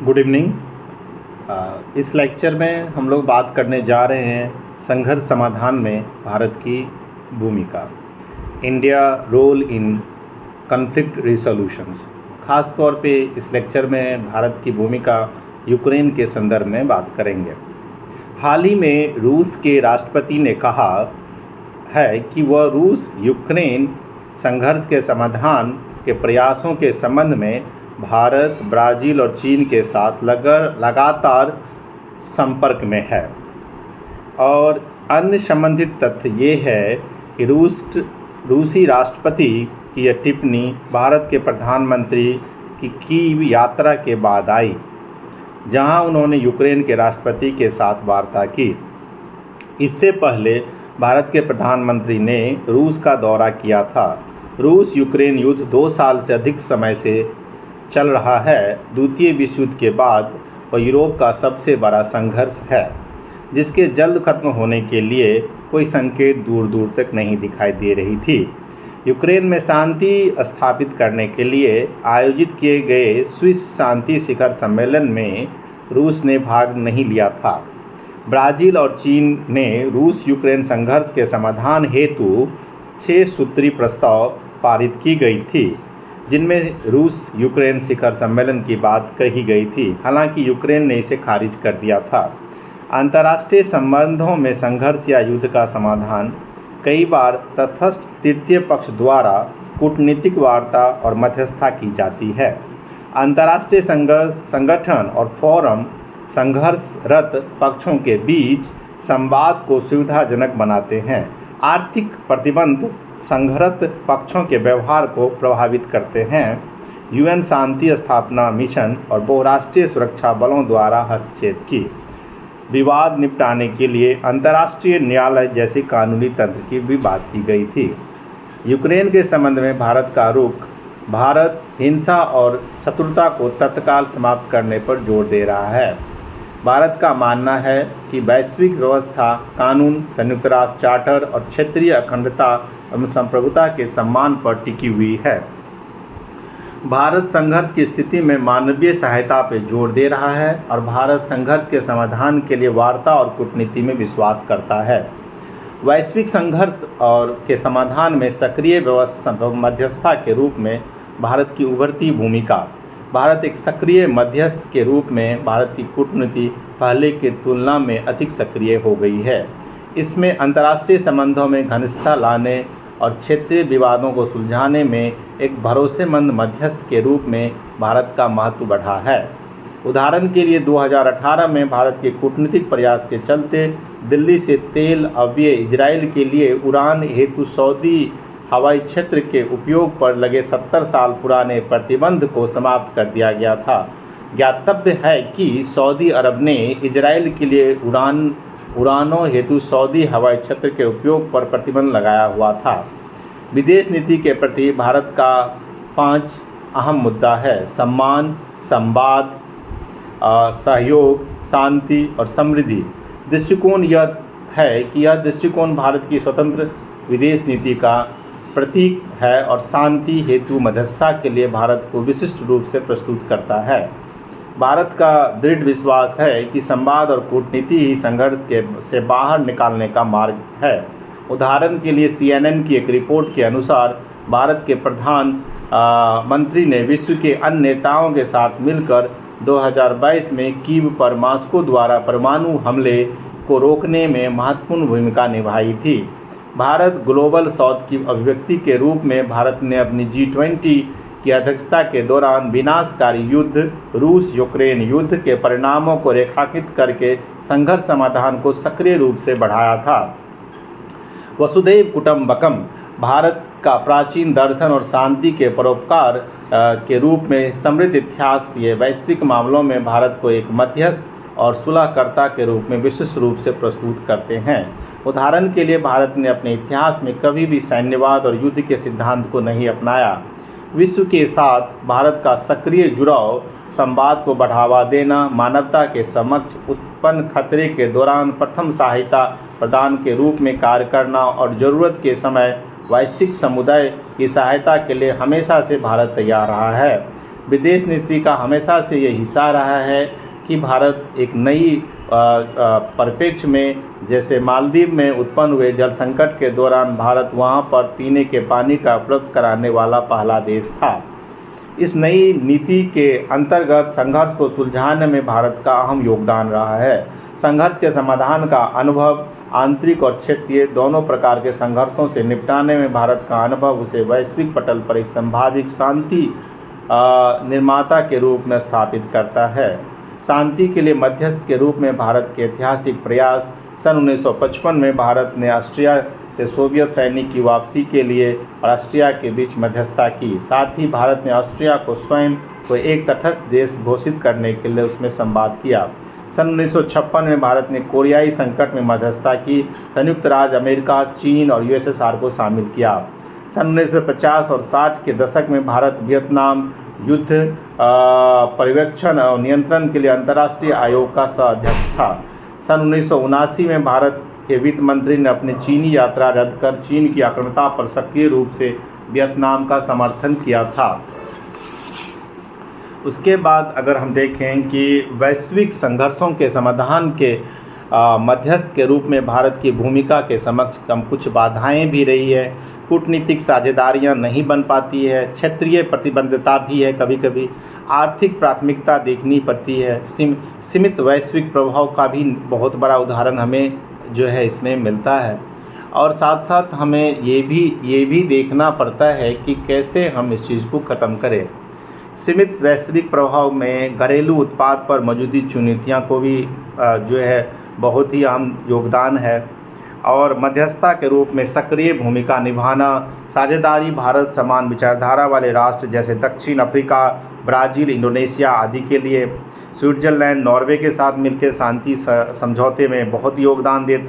Good evening. इस lecture में हम लोग बात करने जा रहे हैं संघर्ष समाधान में भारत की भूमिका, इंडिया रोल इन कॉन्फ्लिक्ट रिसोल्यूशंस। ख़ास तौर पे इस लेक्चर में भारत की भूमिका यूक्रेन के संदर्भ में बात करेंगे। हाल ही में रूस के राष्ट्रपति ने कहा है कि वह रूस यूक्रेन संघर्ष के समाधान के प्रयासों के संबंध में भारत, ब्राज़ील और चीन के साथ लगातार संपर्क में है। और अन्य संबंधित तथ्य ये है कि रूसी राष्ट्रपति की यह टिप्पणी भारत के प्रधानमंत्री की कीव यात्रा के बाद आई, जहां उन्होंने यूक्रेन के राष्ट्रपति के साथ वार्ता की। इससे पहले भारत के प्रधानमंत्री ने रूस का दौरा किया था। रूस यूक्रेन युद्ध 2 साल से अधिक समय से चल रहा है। द्वितीय विश्व युद्ध के बाद वह यूरोप का सबसे बड़ा संघर्ष है, जिसके जल्द खत्म होने के लिए कोई संकेत दूर दूर तक नहीं दिखाई दे रही थी। यूक्रेन में शांति स्थापित करने के लिए आयोजित किए गए स्विस शांति शिखर सम्मेलन में रूस ने भाग नहीं लिया था। ब्राज़ील और चीन ने रूस यूक्रेन संघर्ष के समाधान हेतु 6 सूत्री प्रस्ताव पारित की गई थी, जिनमें रूस यूक्रेन शिखर सम्मेलन की बात कही गई थी। हालांकि यूक्रेन ने इसे खारिज कर दिया था। अंतर्राष्ट्रीय संबंधों में संघर्ष या युद्ध का समाधान कई बार तटस्थ तृतीय पक्ष द्वारा कूटनीतिक वार्ता और मध्यस्थता की जाती है। अंतर्राष्ट्रीय संगठन और फोरम संघर्षरत पक्षों के बीच संवाद को सुविधाजनक बनाते हैं। आर्थिक प्रतिबंध संघर्षरत पक्षों के व्यवहार को प्रभावित करते हैं। यूएन शांति स्थापना मिशन और बहुराष्ट्रीय सुरक्षा बलों द्वारा हस्तक्षेप की विवाद निपटाने के लिए अंतर्राष्ट्रीय न्यायालय जैसे कानूनी तंत्र की भी बात की गई थी। यूक्रेन के संबंध में भारत का रुख भारत हिंसा और शत्रुता को तत्काल समाप्त करने पर जोर दे रहा है। भारत का मानना है कि वैश्विक व्यवस्था, कानून, संयुक्त राष्ट्र चार्टर और क्षेत्रीय अखंडता एवं संप्रभुता के सम्मान पर टिकी हुई है। भारत संघर्ष की स्थिति में मानवीय सहायता पर जोर दे रहा है और भारत संघर्ष के समाधान के लिए वार्ता और कूटनीति में विश्वास करता है। वैश्विक संघर्ष और के समाधान में सक्रिय मध्यस्थता के रूप में भारत की उभरती भूमिका। भारत एक सक्रिय मध्यस्थ के रूप में भारत की कूटनीति पहले की तुलना में अधिक सक्रिय हो गई है। इसमें अंतर्राष्ट्रीय संबंधों में घनिष्ठता लाने और क्षेत्रीय विवादों को सुलझाने में एक भरोसेमंद मध्यस्थ के रूप में भारत का महत्व बढ़ा है। उदाहरण के लिए 2018 में भारत के कूटनीतिक प्रयास के चलते दिल्ली से तेल अवयव इजराइल के लिए उड़ान हेतु सऊदी हवाई क्षेत्र के उपयोग पर लगे 70 साल पुराने प्रतिबंध को समाप्त कर दिया गया था। ज्ञातव्य है कि सऊदी अरब ने इजराइल के लिए उड़ानों हेतु सऊदी हवाई क्षेत्र के उपयोग पर प्रतिबंध लगाया हुआ था। विदेश नीति के प्रति भारत का 5 अहम मुद्दा है: सम्मान, संवाद, सहयोग, शांति और समृद्धि। दृष्टिकोण यह है कि यह दृष्टिकोण भारत की स्वतंत्र विदेश नीति का प्रतीक है और शांति हेतु मध्यस्थता के लिए भारत को विशिष्ट रूप से प्रस्तुत करता है। भारत का दृढ़ विश्वास है कि संवाद और कूटनीति ही संघर्ष से बाहर निकालने का मार्ग है। उदाहरण के लिए CNN की एक रिपोर्ट के अनुसार भारत के प्रधानमंत्री ने विश्व के अन्य नेताओं के साथ मिलकर 2022 में कीव पर मॉस्को द्वारा परमाणु हमले को रोकने में महत्वपूर्ण भूमिका निभाई थी। भारत ग्लोबल साउथ की अभिव्यक्ति के रूप में भारत ने अपनी G20 की अध्यक्षता के दौरान विनाशकारी युद्ध रूस यूक्रेन युद्ध के परिणामों को रेखांकित करके संघर्ष समाधान को सक्रिय रूप से बढ़ाया था। वसुधैव कुटुंबकम भारत का प्राचीन दर्शन और शांति के परोपकार के रूप में समृद्ध इतिहास ये वैश्विक मामलों में भारत को एक मध्यस्थ और सुलहकर्ता के रूप में विशिष्ट रूप से प्रस्तुत करते हैं। उदाहरण के लिए भारत ने अपने इतिहास में कभी भी सैन्यवाद और युद्ध के सिद्धांत को नहीं अपनाया। विश्व के साथ भारत का सक्रिय जुड़ाव संवाद को बढ़ावा देना, मानवता के समक्ष उत्पन्न खतरे के दौरान प्रथम सहायता प्रदान के रूप में कार्य करना और ज़रूरत के समय वैश्विक समुदाय की सहायता के लिए हमेशा से भारत तैयार रहा है। विदेश नीति का हमेशा से ये हिस्सा रहा है कि भारत एक नई परिप्रेक्ष्य में, जैसे मालदीव में उत्पन्न हुए जल संकट के दौरान भारत वहाँ पर पीने के पानी का उपलब्ध कराने वाला पहला देश था। इस नई नीति के अंतर्गत संघर्ष को सुलझाने में भारत का अहम योगदान रहा है। संघर्ष के समाधान का अनुभव, आंतरिक और क्षेत्रीय दोनों प्रकार के संघर्षों से निपटाने में भारत का अनुभव उसे वैश्विक पटल पर एक संभावित शांति निर्माता के रूप में स्थापित करता है। शांति के लिए मध्यस्थ के रूप में भारत के ऐतिहासिक प्रयास। सन 1955 में भारत ने ऑस्ट्रिया से सोवियत सैनिक की वापसी के लिए और ऑस्ट्रिया के बीच मध्यस्थता की। साथ ही भारत ने ऑस्ट्रिया को स्वयं को एक तटस्थ देश घोषित करने के लिए उसमें संवाद किया। सन 1956 में भारत ने कोरियाई संकट में मध्यस्थता की। संयुक्त राज्य अमेरिका, चीन और यूएसएसआर को शामिल किया। सन 1950 और 60 के दशक में भारत वियतनाम युद्ध पर्यवेक्षण और नियंत्रण के लिए अंतर्राष्ट्रीय आयोग का सह अध्यक्ष था। सन 1979 में भारत के वित्त मंत्री ने अपनी चीनी यात्रा रद्द कर चीन की आक्रामकता पर सक्रिय रूप से वियतनाम का समर्थन किया था। उसके बाद अगर हम देखें कि वैश्विक संघर्षों के समाधान के मध्यस्थ के रूप में भारत की भूमिका के समक्ष कुछ बाधाएं भी रही है। कूटनीतिक साझेदारियां नहीं बन पाती है, क्षेत्रीय प्रतिबद्धता भी है, कभी कभी आर्थिक प्राथमिकता देखनी पड़ती है। सीमित वैश्विक प्रभाव का भी बहुत बड़ा उदाहरण हमें जो है इसमें मिलता है। और साथ साथ हमें ये भी देखना पड़ता है कि कैसे हम इस चीज़ को ख़त्म करें। सीमित वैश्विक प्रभाव में घरेलू उत्पाद पर मौजूदी चुनौतियाँ को भी जो है बहुत ही अहम योगदान है। और मध्यस्थता के रूप में सक्रिय भूमिका निभाना, साझेदारी भारत समान विचारधारा वाले राष्ट्र जैसे दक्षिण अफ्रीका, ब्राज़ील, इंडोनेशिया आदि के लिए। स्विट्ज़रलैंड, नॉर्वे के साथ मिलकर शांति समझौते में बहुत योगदान देता